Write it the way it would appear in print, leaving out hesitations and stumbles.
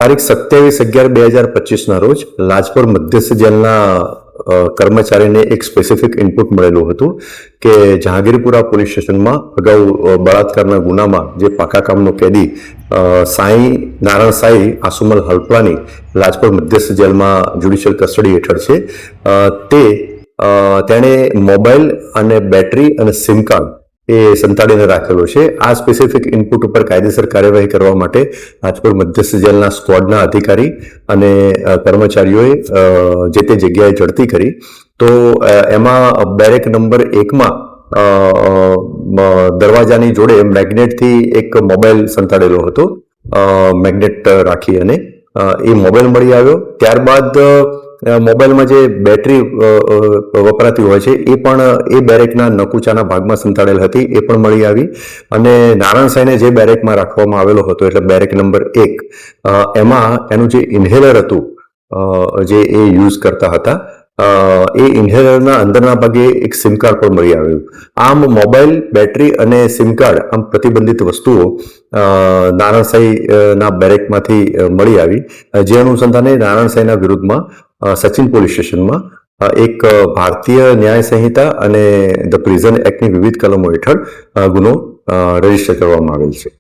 તારીખ 27/11/2025 રોજ લાજપોર મધ્યસ્થ જેલના કર્મચારીને એક સ્પેસિફિક ઇનપુટ મળેલું હતું કે જહાંગીરપુરા પોલીસ સ્ટેશનમાં અગાઉ બળાત્કારના ગુનામાં જે પાકા કામનો કેદી નારાયણ સાંઈ આસુમલ હલપલાની લાજપોર મધ્યસ્થ જેલમાં જ્યુડિશિયલ કસ્ટડી હેઠળ છે, તેણે મોબાઈલ અને બેટરી અને સિમ કાર્ડ એ સંતાડીને રાખેલો છે. આ સ્પેસિફિક ઇનપુટ ઉપર કાયદેસર કાર્યવાહી કરવા માટે લાજપોર મધ્યસ્થ જેલના સ્ક્વોડના અધિકારી અને કર્મચારીઓએ જે તે જગ્યાએ ઝડપી કરી. તો એમાં બેરેક નંબર 1માં દરવાજાની જોડે મેગ્નેટથી એક મોબાઈલ સંતાડેલો હતો, મેગ્નેટ રાખી, અને એ મોબાઈલ મળી આવ્યો. ત્યારબાદ મોબાઈલમાં જે બેટરી વપરાતી હોય છે એ પણ એ બેરેકના નકુચાના ભાગમાં સંતાડેલ હતી, એ પણ મળી આવી. અને નારાયણ સાંઈને જે બેરેકમાં રાખવામાં આવેલો હતો, એટલે બેરેક નંબર 1, એમાં એનું જે ઇન્હેલર હતું જે એ યુઝ કરતા હતા, એ ઇન્હેલરના અંદરના ભાગે એક સિમ કાર્ડ પણ મળી આવ્યું. આમ મોબાઈલ, બેટરી અને સિમ કાર્ડ, આમ પ્રતિબંધિત વસ્તુઓ નારાયણ સાંઈના બેરેકમાંથી મળી આવી. જે અનુસંધાને નારાયણ સાંઈના વિરુદ્ધમાં સચિન પોલીસ સ્ટેશનમાં એક ભારતીય ન્યાય સંહિતા અને ધ પ્રિઝન એક્ટની વિવિધ કલમો હેઠળ ગુનો રજીસ્ટર કરવામાં આવેલ છે.